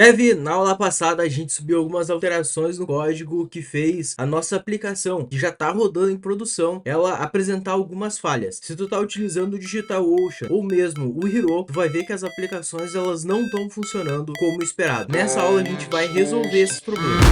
Na aula passada a gente subiu algumas alterações no código que fez a nossa aplicação, que já está rodando em produção, ela apresentar algumas falhas. Se tu tá utilizando o DigitalOcean ou mesmo o Hero, tu vai ver que as aplicações elas não estão funcionando como esperado. Nessa aula a gente vai resolver esses problemas.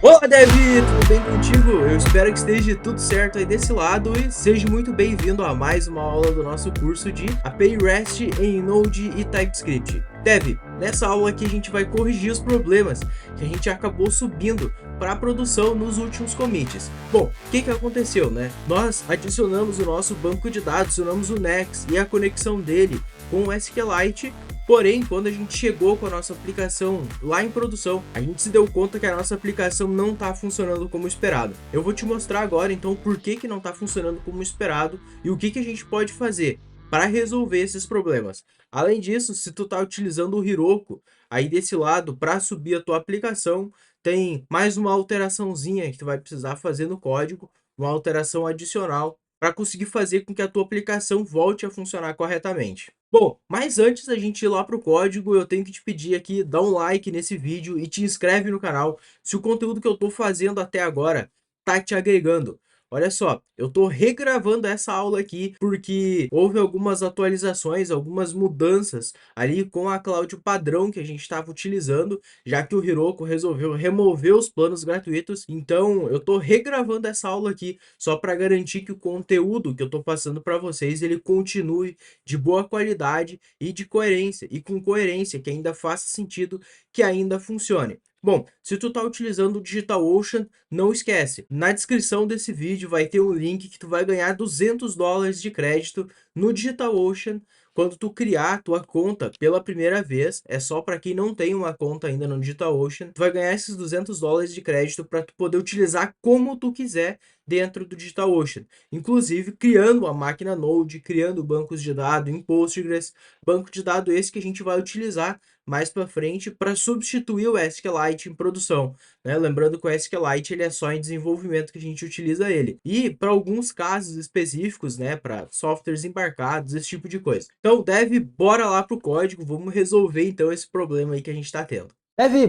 Olá, Davi, tudo bem contigo? Eu espero que esteja tudo certo aí desse lado e seja muito bem-vindo a mais uma aula do nosso curso de API REST em Node e TypeScript. Dev, nessa aula aqui a gente vai corrigir os problemas que a gente acabou subindo para a produção nos últimos commits. Bom, o que aconteceu, né? Nós adicionamos o nosso banco de dados, adicionamos o Next e a conexão dele com o SQLite. Porém, quando a gente chegou com a nossa aplicação lá em produção, a gente se deu conta que a nossa aplicação não está funcionando como esperado. Eu vou te mostrar agora, então, por que não está funcionando como esperado e o que a gente pode fazer para resolver esses problemas. Além disso, se tu está utilizando o Heroku aí desse lado para subir a tua aplicação, tem mais uma alteraçãozinha que tu vai precisar fazer no código, uma alteração adicional para conseguir fazer com que a tua aplicação volte a funcionar corretamente. Bom, mas antes da gente ir lá para o código, eu tenho que te pedir aqui, dá um like nesse vídeo e te inscreve no canal se o conteúdo que eu estou fazendo até agora tá te agregando. Olha só, eu estou regravando essa aula aqui porque houve algumas atualizações, algumas mudanças ali com a cloud padrão que a gente estava utilizando, já que o Heroku resolveu remover os planos gratuitos. Então, eu estou regravando essa aula aqui só para garantir que o conteúdo que eu estou passando para vocês ele continue de boa qualidade e de coerência, e com coerência que ainda faça sentido, que ainda funcione. Bom, se tu tá utilizando o DigitalOcean, não esquece, na descrição desse vídeo vai ter um link que tu vai ganhar $200 de crédito no DigitalOcean quando tu criar a tua conta pela primeira vez. É só para quem não tem uma conta ainda no DigitalOcean. Tu vai ganhar esses $200 de crédito para tu poder utilizar como tu quiser dentro do DigitalOcean, inclusive criando uma máquina Node, criando bancos de dados em Postgres, banco de dados esse que a gente vai utilizar mais para frente para substituir o SQLite em produção, né? Lembrando que o SQLite ele é só em desenvolvimento que a gente utiliza ele. E para alguns casos específicos, né, para softwares embarcados, esse tipo de coisa. Então, bora lá pro código, vamos resolver então esse problema aí que a gente está tendo.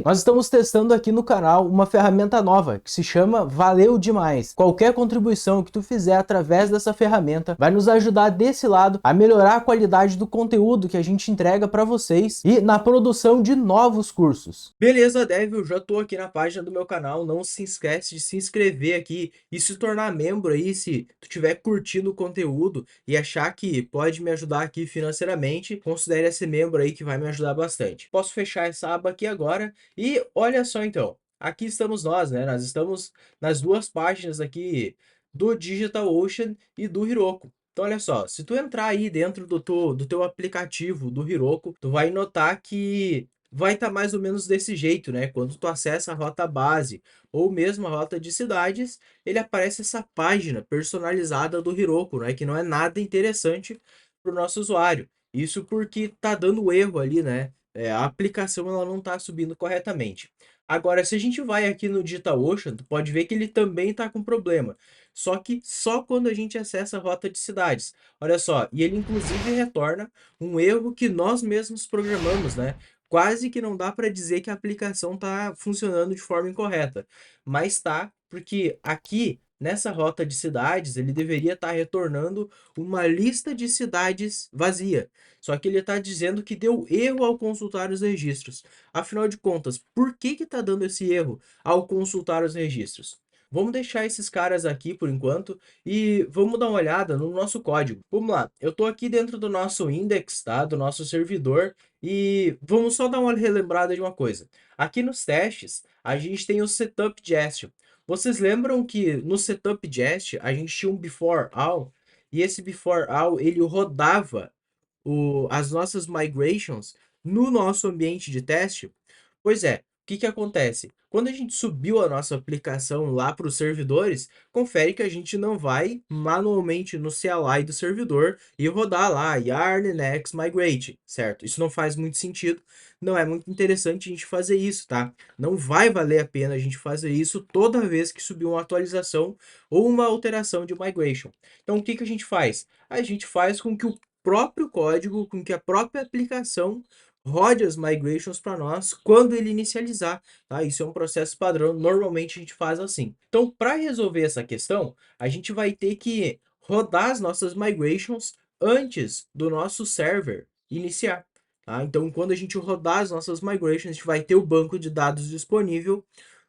Nós estamos testando aqui no canal uma ferramenta nova que se chama Valeu Demais. Qualquer contribuição que tu fizer através dessa ferramenta vai nos ajudar desse lado a melhorar a qualidade do conteúdo que a gente entrega para vocês e na produção de novos cursos. Beleza, Dev, eu já tô aqui na página do meu canal, não se esquece de se inscrever aqui e se tornar membro aí se tu estiver curtindo o conteúdo e achar que pode me ajudar aqui financeiramente, considere ser membro aí que vai me ajudar bastante. Posso fechar essa aba aqui agora e olha só então, aqui estamos nós, né? Nós estamos nas duas páginas aqui do DigitalOcean e do Heroku. Então olha só, se tu entrar aí dentro do teu aplicativo do Heroku, tu vai notar que vai estar mais ou menos desse jeito, né? Quando tu acessa a rota base ou mesmo a rota de cidades, ele aparece essa página personalizada do Heroku, né? Que não é nada interessante para o nosso usuário. Isso porque tá dando erro ali, né? A aplicação ela não está subindo corretamente. Agora, se a gente vai aqui no DigitalOcean, tu pode ver que ele também está com problema. Só que só quando a gente acessa a rota de cidades. Olha só, e ele inclusive retorna um erro que nós mesmos programamos, né? Quase que não dá para dizer que a aplicação está funcionando de forma incorreta, mas tá, porque aqui nessa rota de cidades ele deveria estar retornando uma lista de cidades vazia. Só que ele está dizendo que deu erro ao consultar os registros. Afinal de contas, por que está dando esse erro ao consultar os registros? Vamos deixar esses caras aqui por enquanto e vamos dar uma olhada no nosso código. Vamos lá, eu estou aqui dentro do nosso index, tá? Do nosso servidor. E vamos só dar uma relembrada de uma coisa. Aqui nos testes, a gente tem o setup jest. Vocês lembram que no setup jest a gente tinha um before all e esse before all ele rodava as nossas migrations no nosso ambiente de teste? Pois é, que acontece? Quando a gente subiu a nossa aplicação lá para os servidores, confere que a gente não vai manualmente no CLI do servidor e rodar lá yarn next migrate, certo? Isso não faz muito sentido, não é muito interessante a gente fazer isso, tá? Não vai valer a pena a gente fazer isso toda vez que subir uma atualização ou uma alteração de migration. Então, o que a gente faz? A gente faz com que o próprio código, com que a própria aplicação rode as migrations para nós quando ele inicializar, tá? Isso é um processo padrão, normalmente a gente faz assim. Então, para resolver essa questão, a gente vai ter que rodar as nossas migrations antes do nosso server iniciar, tá? Então, quando a gente rodar as nossas migrations, a gente vai ter o banco de dados disponível.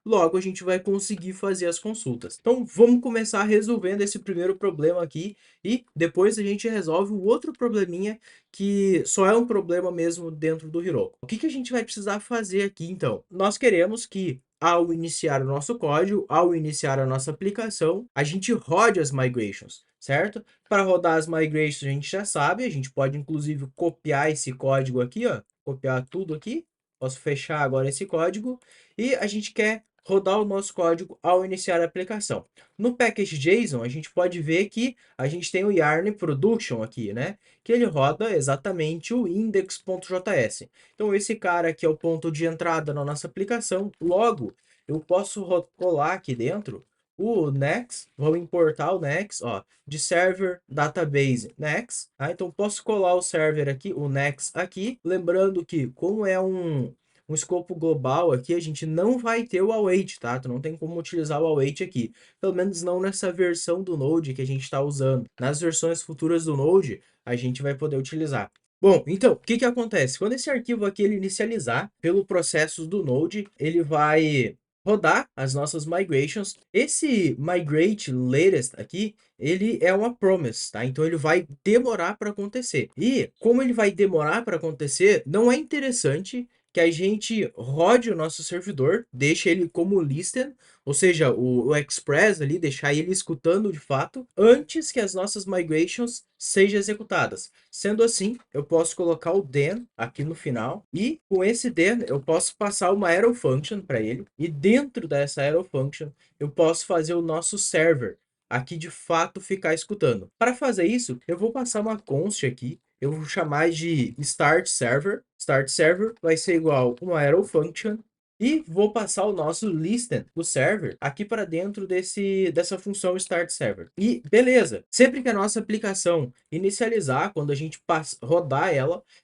Logo, a gente vai conseguir fazer as consultas. Então, vamos começar resolvendo esse primeiro problema aqui e depois a gente resolve o outro probleminha que só é um problema mesmo dentro do Heroku. O que a gente vai precisar fazer aqui, então? Nós queremos que, ao iniciar o nosso código, ao iniciar a nossa aplicação, a gente rode as migrations, certo? Para rodar as migrations, a gente já sabe, a gente pode inclusive copiar esse código aqui, ó, copiar tudo aqui. Posso fechar agora esse código e a gente quer rodar o nosso código ao iniciar a aplicação. No package.json, a gente pode ver que a gente tem o yarn production aqui, né? Que ele roda exatamente o index.js. Então, esse cara aqui é o ponto de entrada na nossa aplicação. Logo, eu posso colar aqui dentro o next, vou importar o next, ó, de server database next, tá? Então, posso colar o server aqui, o next aqui, lembrando que como é um escopo global aqui, a gente não vai ter o await, tá? Tu não tem como utilizar o await aqui. Pelo menos não nessa versão do Node que a gente está usando. Nas versões futuras do Node, a gente vai poder utilizar. Bom, então, o que acontece? Quando esse arquivo aqui ele inicializar pelo processo do Node, ele vai rodar as nossas migrations. Esse migrate latest aqui, ele é uma promise, tá? Então ele vai demorar para acontecer. E como ele vai demorar para acontecer, não é interessante que a gente rode o nosso servidor, deixe ele como listen, ou seja, o Express ali, deixar ele escutando de fato, antes que as nossas migrations sejam executadas. Sendo assim, eu posso colocar o then aqui no final, e com esse then eu posso passar uma arrow function para ele, e dentro dessa arrow function eu posso fazer o nosso server aqui de fato ficar escutando. Para fazer isso, eu vou passar uma const aqui, eu vou chamar de start server. Start server vai ser igual uma arrow function e vou passar o nosso listen do server aqui para dentro dessa função start server. E beleza, sempre que a nossa aplicação inicializar, quando a gente rodar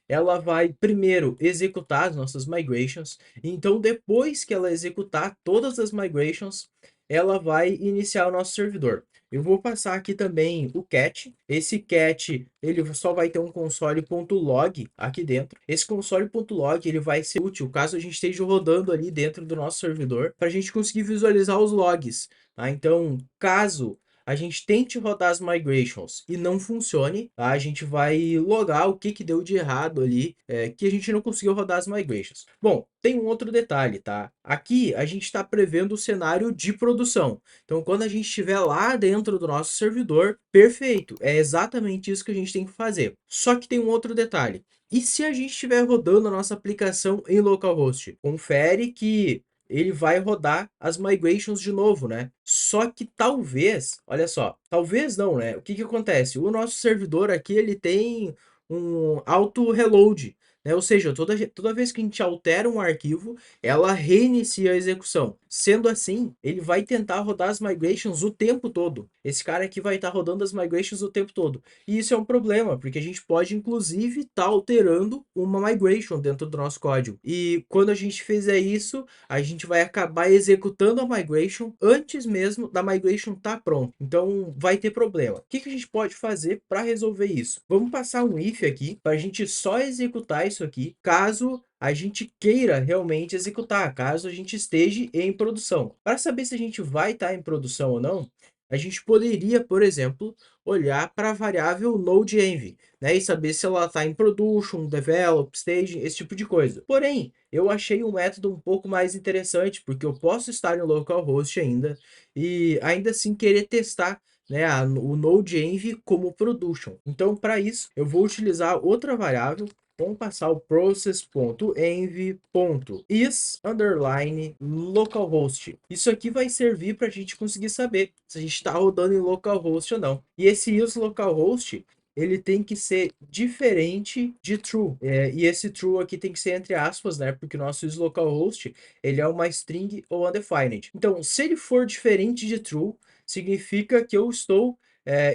ela vai primeiro executar as nossas migrations. Então depois que ela executar todas as migrations, ela vai iniciar o nosso servidor. Eu vou passar aqui também o cat. Esse cat, ele só vai ter um console.log aqui dentro. Esse console.log, ele vai ser útil caso a gente esteja rodando ali dentro do nosso servidor, para a gente conseguir visualizar os logs, tá? Então, caso a gente tente rodar as migrations e não funcione, tá? A gente vai logar o que deu de errado ali, que a gente não conseguiu rodar as migrations. Bom, tem um outro detalhe, tá? Aqui a gente está prevendo o cenário de produção. Então, quando a gente estiver lá dentro do nosso servidor, perfeito, é exatamente isso que a gente tem que fazer. Só que tem um outro detalhe. E se a gente estiver rodando a nossa aplicação em localhost? Confere que ele vai rodar as migrations de novo, né? Só que talvez, olha só, talvez não, né? O que acontece? O nosso servidor aqui, ele tem um auto reload, né? Ou seja, toda vez que a gente altera um arquivo, ela reinicia a execução. Sendo assim, ele vai tentar rodar as migrations o tempo todo. Esse cara aqui vai estar rodando as migrations o tempo todo. E isso é um problema, porque a gente pode, inclusive, estar alterando uma migration dentro do nosso código. E quando a gente fizer isso, a gente vai acabar executando a migration antes mesmo da migration estar pronta. Então, vai ter problema. O que a gente pode fazer para resolver isso? Vamos passar um if aqui, para a gente só executar isso aqui, caso a gente queira realmente executar, caso a gente esteja em produção. Para saber se a gente vai estar em produção ou não, a gente poderia, por exemplo, olhar para a variável node_env, né, e saber se ela está em production, develop, stage, esse tipo de coisa. Porém, eu achei um método um pouco mais interessante, porque eu posso estar em localhost ainda e ainda assim querer testar, né, o node_env como production. Então, para isso, eu vou utilizar outra variável. Vamos passar o process.env.is_localhost. Isso aqui vai servir para a gente conseguir saber se a gente está rodando em localhost ou não. E esse is_localhost ele tem que ser diferente de true. E esse true aqui tem que ser entre aspas, né? Porque o nosso is_localhost ele é uma string ou undefined. Então, se ele for diferente de true, significa que eu estou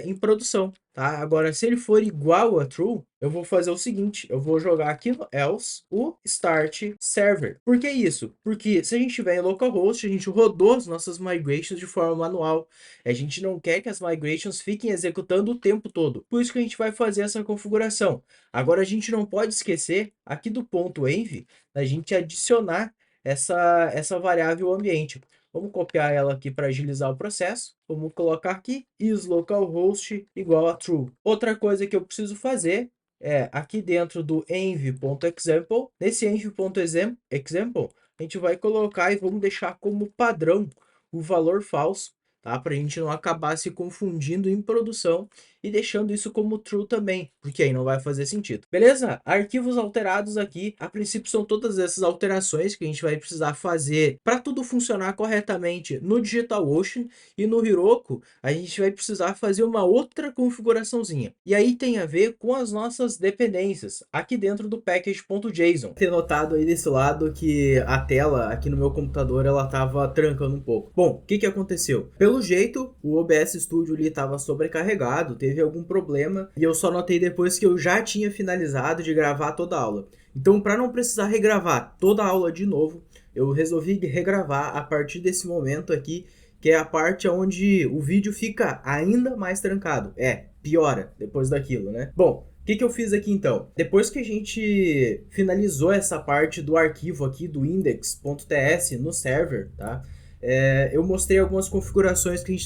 em produção, tá? Agora, se ele for igual a true, eu vou fazer o seguinte, eu vou jogar aqui no else o start server. Por que isso? Porque se a gente tiver em localhost, a gente rodou as nossas migrations de forma manual. A gente não quer que as migrations fiquem executando o tempo todo. Por isso que a gente vai fazer essa configuração. Agora, a gente não pode esquecer aqui do ponto env, a gente adicionar essa variável ambiente. Vamos copiar ela aqui para agilizar o processo. Vamos colocar aqui is_localhost igual a true. Outra coisa que eu preciso fazer é aqui dentro do env.example. Nesse env.example, a gente vai colocar e vamos deixar como padrão o valor falso, tá? Para a gente não acabar se confundindo em produção e deixando isso como true também, porque aí não vai fazer sentido. Beleza? Arquivos alterados aqui, a princípio são todas essas alterações que a gente vai precisar fazer para tudo funcionar corretamente no DigitalOcean, e no Heroku a gente vai precisar fazer uma outra configuraçãozinha. E aí tem a ver com as nossas dependências aqui dentro do package.json. Ter notado aí desse lado que a tela aqui no meu computador ela tava trancando um pouco. Bom, o que aconteceu? Pelo jeito, o OBS Studio ali estava sobrecarregado, teve algum problema, e eu só notei depois que eu já tinha finalizado de gravar toda a aula. Então, para não precisar regravar toda a aula de novo, eu resolvi regravar a partir desse momento aqui, que é a parte onde o vídeo fica ainda mais trancado. Piora depois daquilo, né? Bom, o que eu fiz aqui então? Depois que a gente finalizou essa parte do arquivo aqui do index.ts no server, tá? Eu mostrei algumas configurações que a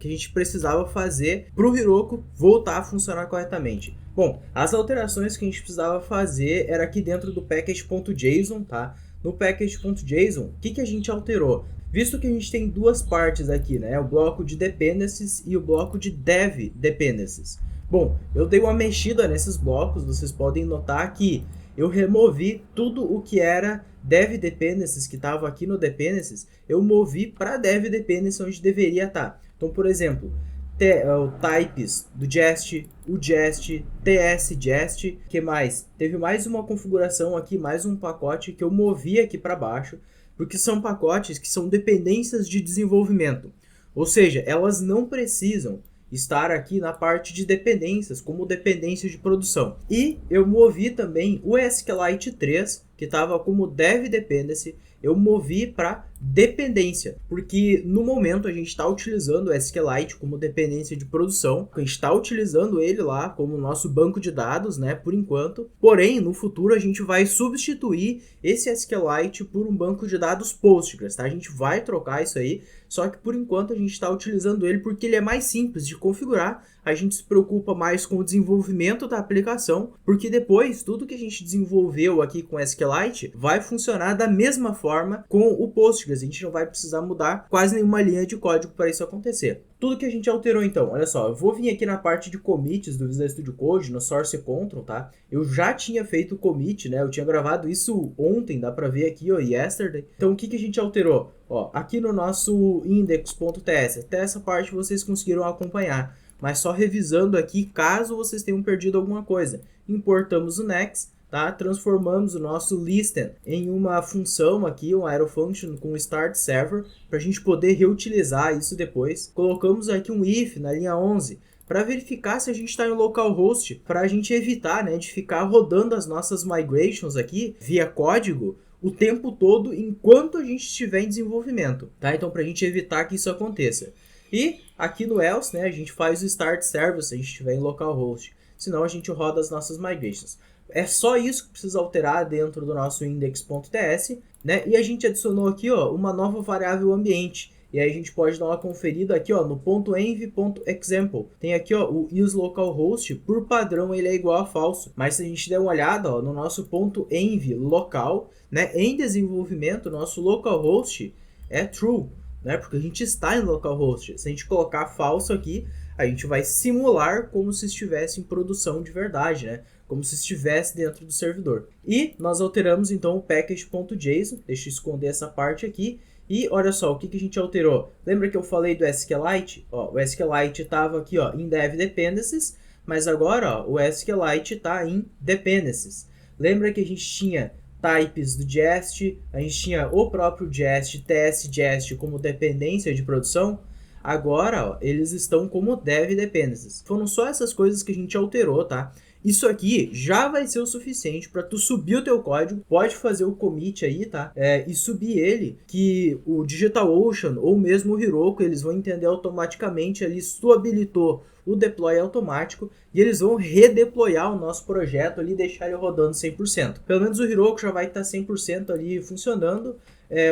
gente precisava fazer para o Heroku voltar a funcionar corretamente. Bom, as alterações que a gente precisava fazer era aqui dentro do package.json, tá? No package.json, o que a gente alterou? Visto que a gente tem duas partes aqui, né? O bloco de dependencies e o bloco de dev dependencies. Bom, eu dei uma mexida nesses blocos, vocês podem notar que eu removi tudo o que era dev dependencies, que estava aqui no dependencies, eu movi para dev dependencies onde deveria estar. Então, por exemplo, o types do Jest, o Jest, TS Jest, que mais? Teve mais uma configuração aqui, mais um pacote que eu movi aqui para baixo, porque são pacotes que são dependências de desenvolvimento. Ou seja, elas não precisam estar aqui na parte de dependências, como dependência de produção. E eu movi também o SQLite 3, que estava como dev dependency, eu movi para dependência, porque no momento a gente está utilizando o SQLite como dependência de produção, a gente está utilizando ele lá como nosso banco de dados, né, por enquanto, porém no futuro a gente vai substituir esse SQLite por um banco de dados Postgres, tá? A gente vai trocar isso aí, só que por enquanto a gente está utilizando ele porque ele é mais simples de configurar, a gente se preocupa mais com o desenvolvimento da aplicação, porque depois tudo que a gente desenvolveu aqui com SQLite vai funcionar da mesma forma com o Postgres, a gente não vai precisar mudar quase nenhuma linha de código para isso acontecer. Tudo que a gente alterou então, olha só, eu vou vir aqui na parte de commits do Visual Studio Code, no Source Control, tá? Eu já tinha feito o commit, né? Eu tinha gravado isso ontem, dá pra ver aqui, ó, yesterday. Então o que a gente alterou? Ó, aqui no nosso index.ts, até essa parte vocês conseguiram acompanhar, mas só revisando aqui, caso vocês tenham perdido alguma coisa. Importamos o next, tá? Transformamos o nosso listen em uma função aqui, um arrow function com start server, para a gente poder reutilizar isso depois. Colocamos aqui um if na linha 11, para verificar se a gente está em localhost, para a gente evitar, né, de ficar rodando as nossas migrations aqui via código o tempo todo enquanto a gente estiver em desenvolvimento, tá? Então, para a gente evitar que isso aconteça. E aqui no else, né, a gente faz o start server se a gente estiver em localhost, senão a gente roda as nossas migrations. É só isso que precisa alterar dentro do nosso index.ts, né? E a gente adicionou aqui, ó, uma nova variável ambiente. E aí a gente pode dar uma conferida aqui, ó, no .env.example. Tem aqui, ó, o isLocalhost, por padrão ele é igual a falso. Mas se a gente der uma olhada, ó, no nosso .env local, né, em desenvolvimento, nosso localhost é true, né? Porque a gente está em localhost. Se a gente colocar falso aqui, a gente vai simular como se estivesse em produção de verdade, né? Como se estivesse dentro do servidor. E nós alteramos então o package.json, deixa eu esconder essa parte aqui, e olha só, o que a gente alterou? Lembra que eu falei do SQLite? Ó, o SQLite estava aqui ó, em dev dependencies, mas agora ó, o SQLite está em dependencies. Lembra que a gente tinha types do Jest, a gente tinha o próprio Jest, TS-Jest como dependência de produção? Agora ó, eles estão como dev dependencies. Foram só essas coisas que a gente alterou, tá? Isso aqui já vai ser o suficiente para tu subir o teu código, pode fazer o commit aí, tá? E subir ele, que o DigitalOcean ou mesmo o Heroku, eles vão entender automaticamente ali se tu habilitou o deploy automático e eles vão redeployar o nosso projeto ali e deixar ele rodando 100%. Pelo menos o Heroku já vai estar 100% ali funcionando.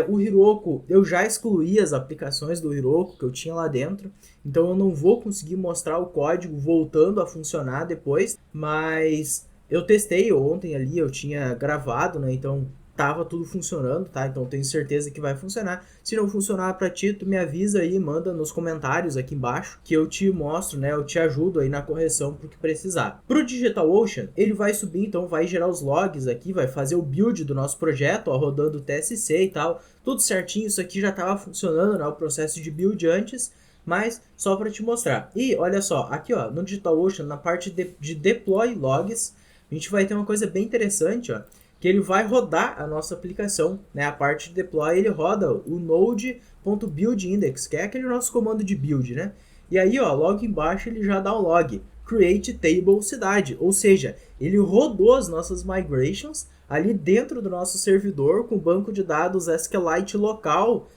O Heroku, eu já excluí as aplicações do Heroku que eu tinha lá dentro, então eu não vou conseguir mostrar o código voltando a funcionar depois, mas eu testei ontem ali, eu tinha gravado, né, então tava tudo funcionando, tá? Então tenho certeza que vai funcionar. Se não funcionar para ti, tu me avisa aí, manda nos comentários aqui embaixo que eu te mostro, né? Eu te ajudo aí na correção pro que precisar. Pro DigitalOcean, ele vai subir, então vai gerar os logs aqui, vai fazer o build do nosso projeto, ó, rodando o TSC e tal, tudo certinho. Isso aqui já tava funcionando, né? O processo de build antes, mas só para te mostrar. E olha só, aqui ó, no DigitalOcean, na parte de deploy logs, a gente vai ter uma coisa bem interessante, ó, que ele vai rodar a nossa aplicação, né? A parte de deploy ele roda o node.buildIndex, que é aquele nosso comando de build, né? E aí, ó, logo embaixo ele já dá o log create table cidade, ou seja, ele rodou as nossas migrations ali dentro do nosso servidor com o banco de dados SQLite local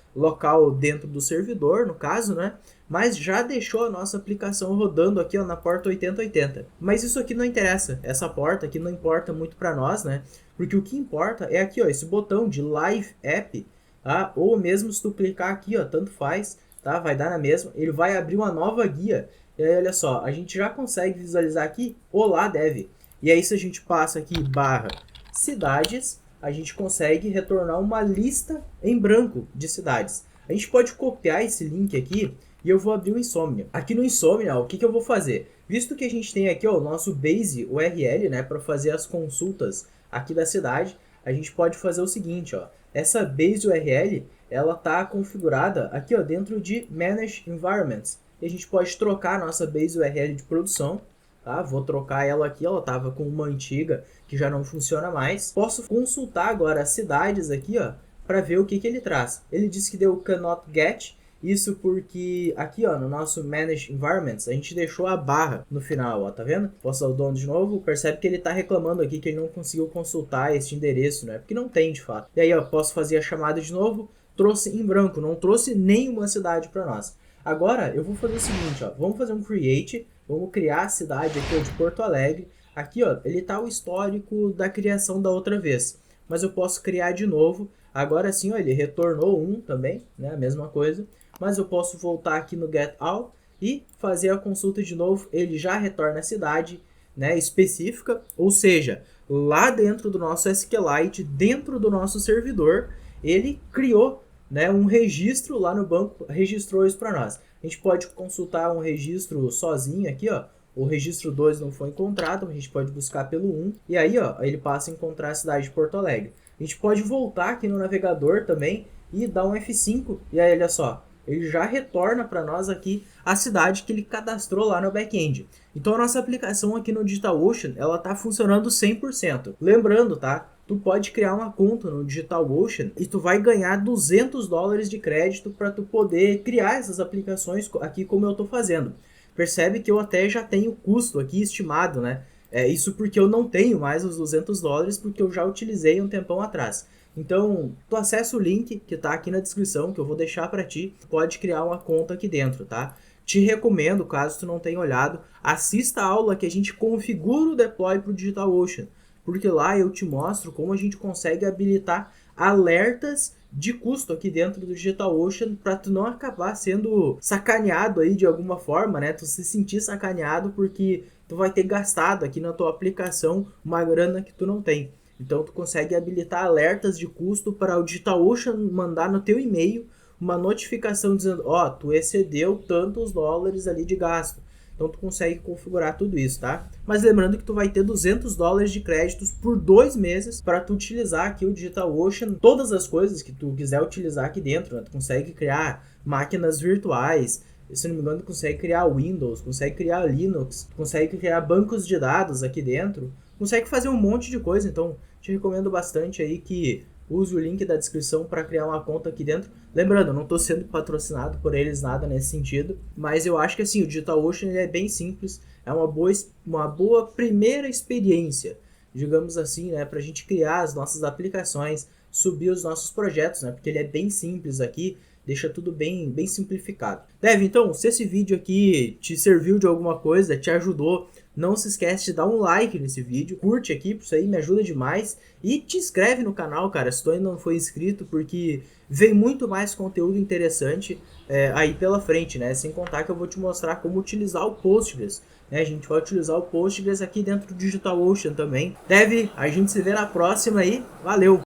dentro do servidor, no caso, né? Mas já deixou a nossa aplicação rodando aqui ó, na porta 8080. Mas isso aqui não interessa, essa porta aqui não importa muito para nós, né? Porque o que importa é aqui, ó, esse botão de Live App, tá? Ou mesmo se tu clicar aqui, ó, tanto faz, tá? Vai dar na mesma. Ele vai abrir uma nova guia. E aí, olha só, a gente já consegue visualizar aqui, Olá Dev. E aí, se a gente passa aqui, /cidades, a gente consegue retornar uma lista em branco de cidades. A gente pode copiar esse link aqui e eu vou abrir o Insomnia. Aqui no Insomnia, ó, o que eu vou fazer? Visto que a gente tem aqui ó, o nosso base URL, né, para fazer as consultas aqui da cidade, a gente pode fazer o seguinte, ó, essa base URL, ela tá configurada aqui ó, dentro de Manage Environments. E a gente pode trocar a nossa base URL de produção, tá? Vou trocar ela aqui, ela estava com uma antiga que já não funciona mais. Posso consultar agora as cidades aqui, ó, para ver o que ele traz. Ele disse que deu cannot get, isso porque aqui ó, no nosso Manage Environments, a gente deixou a barra no final, ó, tá vendo? Posso dar o dono de novo, percebe que ele tá reclamando aqui que ele não conseguiu consultar este endereço, né? Porque não tem de fato. E aí ó, posso fazer a chamada de novo, trouxe em branco, não trouxe nenhuma cidade para nós. Agora eu vou fazer o seguinte, ó, vamos fazer um create, vamos criar a cidade aqui ó, de Porto Alegre. Aqui ó, ele tá o histórico da criação da outra vez, mas eu posso criar de novo. Agora sim, ó, ele retornou um também, né, a mesma coisa. Mas eu posso voltar aqui no get all e fazer a consulta de novo. Ele já retorna a cidade, né, específica, ou seja, lá dentro do nosso SQLite, dentro do nosso servidor, ele criou, né, um registro lá no banco, registrou isso para nós. A gente pode consultar um registro sozinho aqui, ó. O registro 2 não foi encontrado, a gente pode buscar pelo 1. E aí, ó, ele passa a encontrar a cidade de Porto Alegre. A gente pode voltar aqui no navegador também e dar um F5. E aí, olha só, ele já retorna para nós aqui a cidade que ele cadastrou lá no back-end. Então a nossa aplicação aqui no DigitalOcean, ela está funcionando 100%. Lembrando, tá? Tu pode criar uma conta no DigitalOcean e tu vai ganhar $200 de crédito para tu poder criar essas aplicações aqui como eu estou fazendo. Percebe que eu até já tenho custo aqui estimado, né? Isso porque eu não tenho mais os $200 porque eu já utilizei um tempão atrás. Então, tu acessa o link que tá aqui na descrição, que eu vou deixar para ti, pode criar uma conta aqui dentro, tá? Te recomendo, caso tu não tenha olhado, assista a aula que a gente configura o deploy para o DigitalOcean, porque lá eu te mostro como a gente consegue habilitar alertas de custo aqui dentro do DigitalOcean para tu não acabar sendo sacaneado aí de alguma forma, né? Tu se sentir sacaneado porque tu vai ter gastado aqui na tua aplicação uma grana que tu não tem. Então tu consegue habilitar alertas de custo para o DigitalOcean mandar no teu e-mail uma notificação dizendo, ó, tu excedeu tantos dólares ali de gasto. Então tu consegue configurar tudo isso, tá? Mas lembrando que tu vai ter $200 de créditos por 2 meses para tu utilizar aqui o DigitalOcean, todas as coisas que tu quiser utilizar aqui dentro, né? Tu consegue criar máquinas virtuais, se não me engano, tu consegue criar Windows, consegue criar Linux, consegue criar bancos de dados aqui dentro, consegue fazer um monte de coisa. Então te recomendo bastante aí que use o link da descrição para criar uma conta aqui dentro. Lembrando, eu não estou sendo patrocinado por eles, nada nesse sentido, mas eu acho que assim, o DigitalOcean ele é bem simples, é uma boa primeira experiência, digamos assim, né, para a gente criar as nossas aplicações, subir os nossos projetos, né, porque ele é bem simples aqui, deixa tudo bem simplificado. Dev, então, se esse vídeo aqui te serviu de alguma coisa, te ajudou, não se esquece de dar um like nesse vídeo, curte aqui, isso aí me ajuda demais, e te inscreve no canal, cara, se tu ainda não foi inscrito, porque vem muito mais conteúdo interessante aí pela frente, né? Sem contar que eu vou te mostrar como utilizar o Postgres, né? A gente vai utilizar o Postgres aqui dentro do DigitalOcean também. Dev, a gente se vê na próxima aí, valeu!